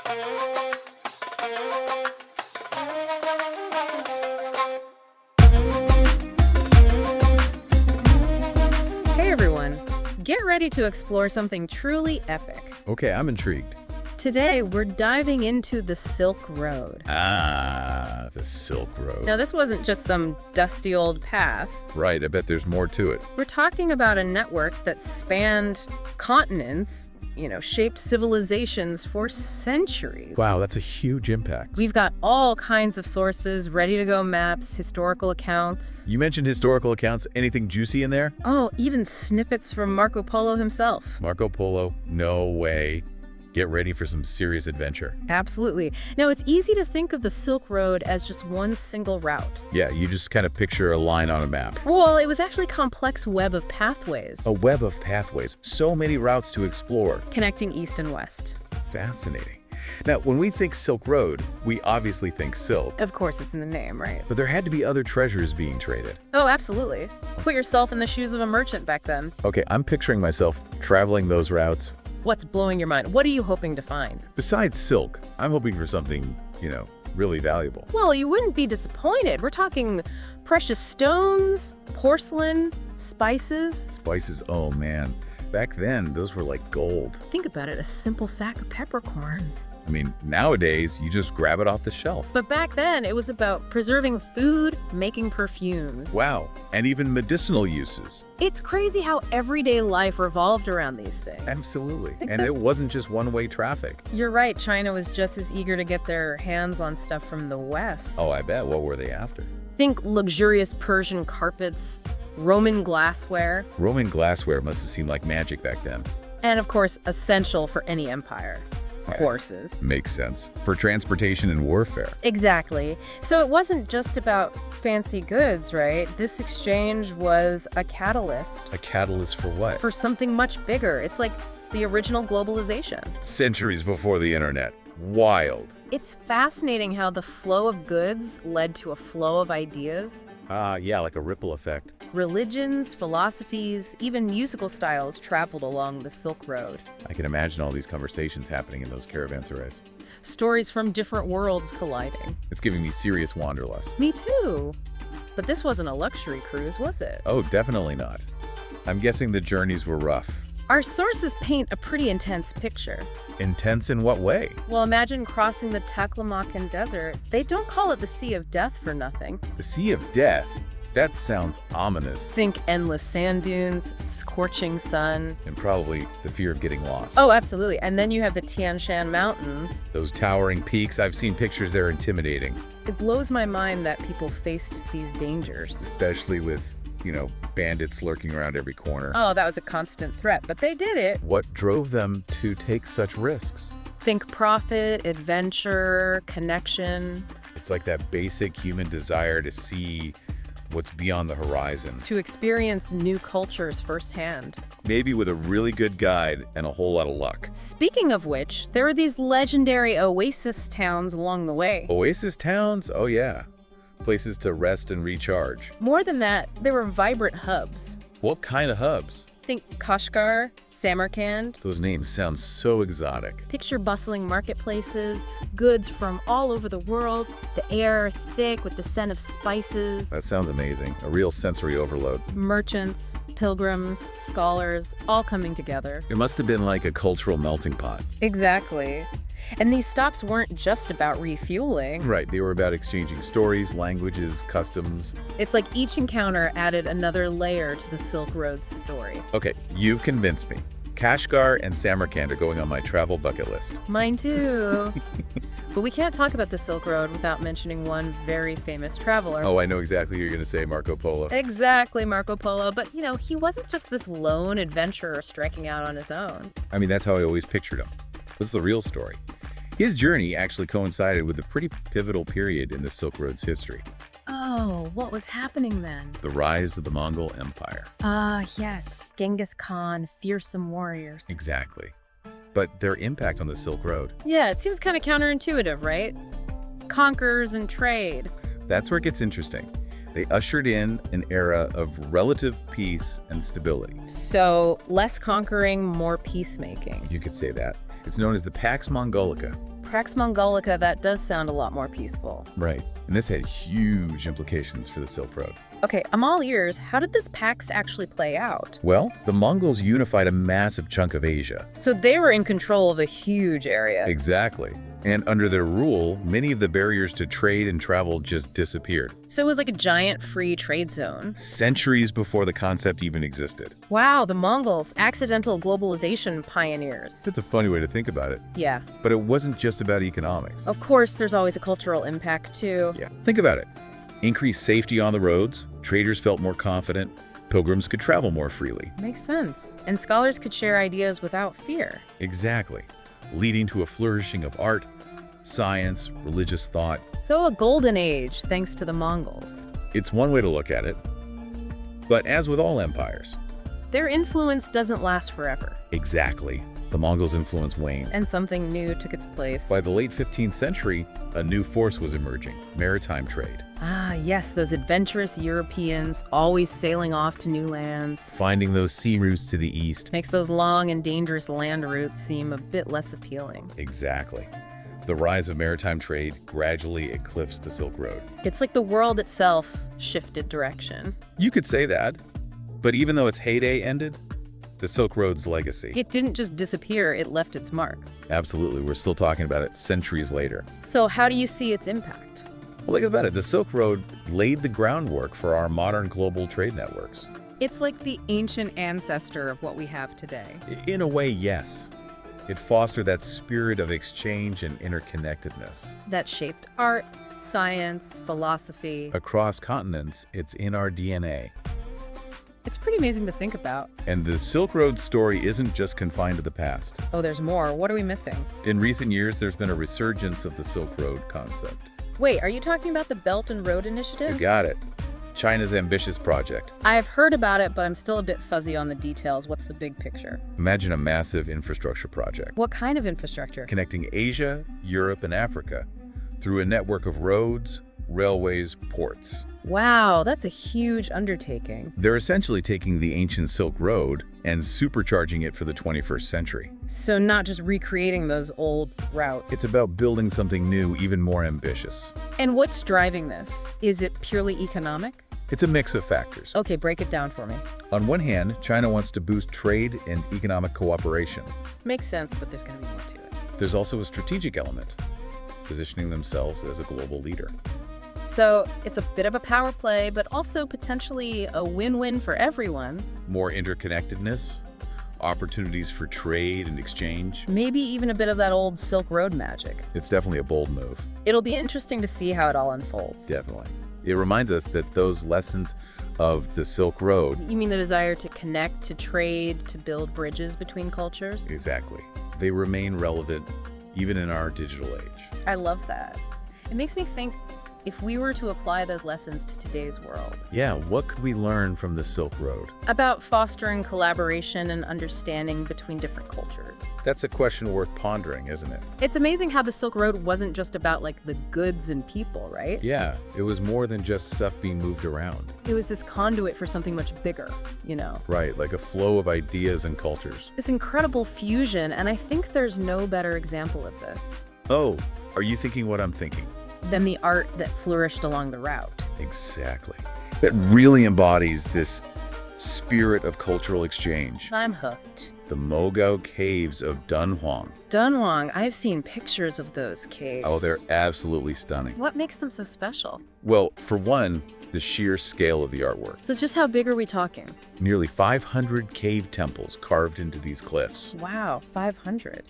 Hey everyone, get ready to explore something truly epic. Okay, I'm intrigued. Today, we're diving into the Silk Road. Ah, the Silk Road. Now, this wasn't just some dusty old path. Right, I bet there's more to it. We're talking about a network that spanned continents, shaped civilizations for centuries. Wow, that's a huge impact. We've got all kinds of sources, ready-to-go maps, historical accounts. You mentioned historical accounts. Anything juicy in there? Oh, even snippets from Marco Polo himself. Marco Polo? No way. Get ready for some serious adventure. Absolutely. Now, it's easy to think of the Silk Road as just one single route. Yeah, you just kind of picture a line on a map. Well, it was actually a complex web of pathways. A web of pathways. So many routes to explore. Connecting east and west. Fascinating. Now, when we think Silk Road, we obviously think silk. Of course, it's in the name, right? But there had to be other treasures being traded. Oh, absolutely. Put yourself in the shoes of a merchant back then. Okay, I'm picturing myself traveling those routes. What's blowing your mind? What are you hoping to find? Besides silk, I'm hoping for something, really valuable. Well, you wouldn't be disappointed. We're talking precious stones, porcelain, spices. Spices, oh man. Back then, those were like gold. Think about it, a simple sack of peppercorns. I mean, nowadays, you just grab it off the shelf. But back then, it was about preserving food, making perfumes. Wow, and even medicinal uses. It's crazy how everyday life revolved around these things. Absolutely. And it wasn't just one-way traffic. You're right, China was just as eager to get their hands on stuff from the West. Oh, I bet. What were they after? Think luxurious Persian carpets, Roman glassware. Roman glassware must have seemed like magic back then. And of course, essential for any empire. Horses. Makes sense. For transportation and warfare. Exactly. So it wasn't just about fancy goods, right? This exchange was a catalyst. A catalyst for what? For something much bigger. It's like the original globalization. Centuries before the internet. Wild. It's fascinating how the flow of goods led to a flow of ideas. Yeah, like a ripple effect. Religions, philosophies, even musical styles traveled along the Silk Road. I can imagine all these conversations happening in those caravanserais. Stories from different worlds colliding. It's giving me serious wanderlust. Me too. But this wasn't a luxury cruise, was it? Oh, definitely not. I'm guessing the journeys were rough. Our sources paint a pretty intense picture. Intense in what way? Well, imagine crossing the Taklamakan Desert. They don't call it the Sea of Death for nothing. The Sea of Death? That sounds ominous. Think endless sand dunes, scorching sun. And probably the fear of getting lost. Oh, absolutely. And then you have the Tian Shan Mountains. Those towering peaks, I've seen pictures, they're intimidating. It blows my mind that people faced these dangers. Especially with, bandits lurking around every corner. Oh, that was a constant threat, but they did it. What drove them to take such risks? Think profit, adventure, connection. It's like that basic human desire to see what's beyond the horizon. To experience new cultures firsthand. Maybe with a really good guide and a whole lot of luck. Speaking of which, there are these legendary oasis towns along the way. Oasis towns? Oh yeah. Places to rest and recharge. More than that, there were vibrant hubs. What kind of hubs? Think Kashgar, Samarkand. Those names sound so exotic. Picture bustling marketplaces, goods from all over the world, the air thick with the scent of spices. That sounds amazing. A real sensory overload. Merchants, pilgrims, scholars, all coming together. It must have been like a cultural melting pot. Exactly. And these stops weren't just about refueling. Right, they were about exchanging stories, languages, customs. It's like each encounter added another layer to the Silk Road's story. Okay, you've convinced me. Kashgar and Samarkand are going on my travel bucket list. Mine too. But we can't talk about the Silk Road without mentioning one very famous traveler. Oh, I know exactly who you're going to say, Marco Polo. Exactly, Marco Polo. But, he wasn't just this lone adventurer striking out on his own. I mean, that's how I always pictured him. This is the real story. His journey actually coincided with a pretty pivotal period in the Silk Road's history. Oh, what was happening then? The rise of the Mongol Empire. Yes. Genghis Khan, fearsome warriors. Exactly. But their impact on the Silk Road. Yeah, it seems kind of counterintuitive, right? Conquers and trade. That's where it gets interesting. They ushered in an era of relative peace and stability. So, less conquering, more peacemaking. You could say that. It's known as the Pax Mongolica. Pax Mongolica, that does sound a lot more peaceful. Right. And this had huge implications for the Silk Road. Okay, I'm all ears. How did this Pax actually play out? Well, the Mongols unified a massive chunk of Asia. So they were in control of a huge area. Exactly. And under their rule, many of the barriers to trade and travel just disappeared. So it was like a giant free trade zone. Centuries before the concept even existed. Wow, the Mongols, accidental globalization pioneers. That's a funny way to think about it. Yeah. But it wasn't just about economics. Of course, there's always a cultural impact, too. Yeah. Think about it. Increased safety on the roads, traders felt more confident, pilgrims could travel more freely. Makes sense. And scholars could share ideas without fear. Exactly. Leading to a flourishing of art, science, religious thought. So a golden age, thanks to the Mongols. It's one way to look at it. But as with all empires, Their influence doesn't last forever. exactly, the Mongols' influence waned. And something new took its place. By the late 15th century, a new force was emerging, maritime trade. Ah, yes, those adventurous Europeans, always sailing off to new lands. Finding those sea routes to the east. Makes those long and dangerous land routes seem a bit less appealing. Exactly. The rise of maritime trade gradually eclipsed the Silk Road. It's like the world itself shifted direction. You could say that, but even though its heyday ended, the Silk Road's legacy. It didn't just disappear, it left its mark. Absolutely, we're still talking about it centuries later. So how do you see its impact? Well, think about it. The Silk Road laid the groundwork for our modern global trade networks. It's like the ancient ancestor of what we have today. In a way, yes. It fostered that spirit of exchange and interconnectedness. That shaped art, science, philosophy. Across continents, it's in our DNA. It's pretty amazing to think about. And the Silk Road story isn't just confined to the past. Oh, there's more. What are we missing? In recent years, there's been a resurgence of the Silk Road concept. Wait, are you talking about the Belt and Road You Initiative? got it. China's ambitious project. I've heard about it, but I'm still a bit fuzzy on the details. What's the big picture? Imagine a massive infrastructure project What kind of infrastructure? connecting Asia, Europe, and Africa through a network of roads, railways, ports. Wow, that's a huge undertaking. They're essentially taking the ancient Silk Road and supercharging it for the 21st century. So not just recreating those old routes. It's about building something new, even more ambitious. And what's driving this? Is it purely economic? It's a mix of factors. Okay, break it down for me. On one hand, China wants to boost trade and economic cooperation. Makes sense, but there's going to be more to it. There's also a strategic element, positioning themselves as a global leader. So it's a bit of a power play, but also potentially a win-win for everyone. More interconnectedness, opportunities for trade and exchange. Maybe even a bit of that old Silk Road magic. It's definitely a bold move. It'll be interesting to see how it all unfolds. Definitely. It reminds us that those lessons of the Silk Road, You mean the desire to connect, to trade, to build bridges between cultures? exactly, they remain relevant even in our digital age. I love that. It makes me think, if we were to apply those lessons to today's world, Yeah, what could we learn from the Silk Road? about fostering collaboration and understanding between different cultures. That's a question worth pondering, isn't it? It's amazing how the Silk Road wasn't just about like the goods and people, right? Yeah, it was more than just stuff being moved around. It was this conduit for something much bigger, you know. Right, like a flow of ideas and cultures. This incredible fusion, and I think there's no better example of this Oh, are you thinking what I'm thinking? than the art that flourished along the route. Exactly. That really embodies this spirit of cultural exchange. I'm hooked. The Mogao Caves of Dunhuang. Dunhuang, I've seen pictures of those caves. Oh, they're absolutely stunning. What makes them so special? Well, for one, the sheer scale of the artwork. So just how big are we talking? Nearly 500 cave temples carved into these cliffs, Wow, 500.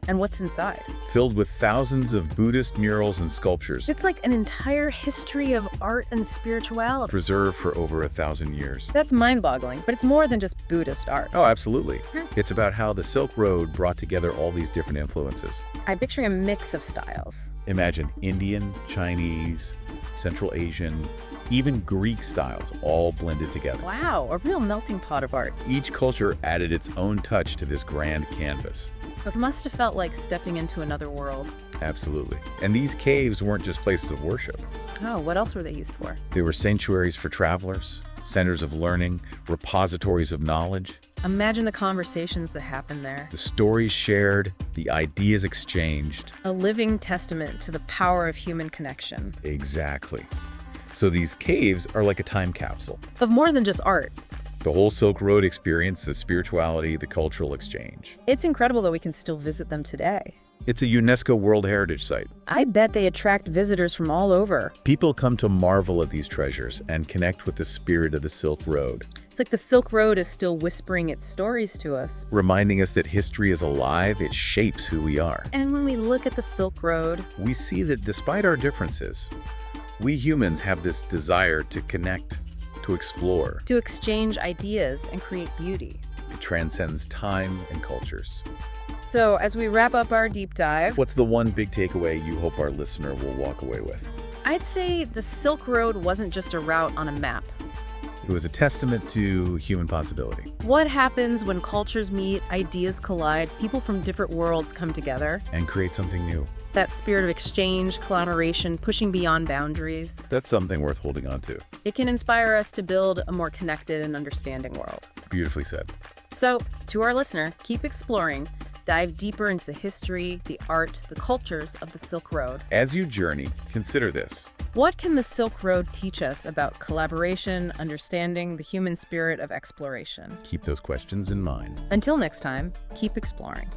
And what's inside? filled with thousands of Buddhist murals and sculptures, It's like an entire history of art and spirituality. preserved for over 1,000 years. That's mind-boggling, but it's more than just Buddhist art. Oh, absolutely. Hmm. It's about how the Silk Road brought together all these different influences. I'm picturing a mix of styles. Imagine Indian, Chinese, Central Asian, even Greek styles all blended together. Wow, a real melting pot of art. Each culture added its own touch to this grand canvas. It must have felt like stepping into another world. Absolutely. And these caves weren't just places of worship. Oh, what else were they used for? They were sanctuaries for travelers, centers of learning, repositories of knowledge. Imagine the conversations that happen there. The stories shared, the ideas exchanged. A living testament to the power of human connection. Exactly. So these caves are like a time capsule. Of more than just art. The whole Silk Road experience, the spirituality, the cultural exchange. It's incredible that we can still visit them today. It's a UNESCO World Heritage Site. I bet they attract visitors from all over. People come to marvel at these treasures and connect with the spirit of the Silk Road, It's like the Silk Road is still whispering its stories to us. reminding us that history is alive, it shapes who we are. And when we look at the Silk Road, We see that despite our differences, we humans have this desire to connect, to explore. to exchange ideas and create beauty. It transcends time and cultures. So, as we wrap up our deep dive, What's the one big takeaway you hope our listener will walk away with? I'd say the Silk Road wasn't just a route on a map. It was a testament to human possibility What happens when cultures meet, ideas collide, people from different worlds come together? and create something new. That spirit of exchange, collaboration, pushing beyond boundaries. That's something worth holding on to. It can inspire us to build a more connected and understanding world. Beautifully said. So, to our listener, keep exploring. Dive deeper into the history, the art, the cultures of the Silk Road. As you journey, consider this. What can the Silk Road teach us about collaboration, understanding the human spirit of exploration? Keep those questions in mind. Until next time, keep exploring.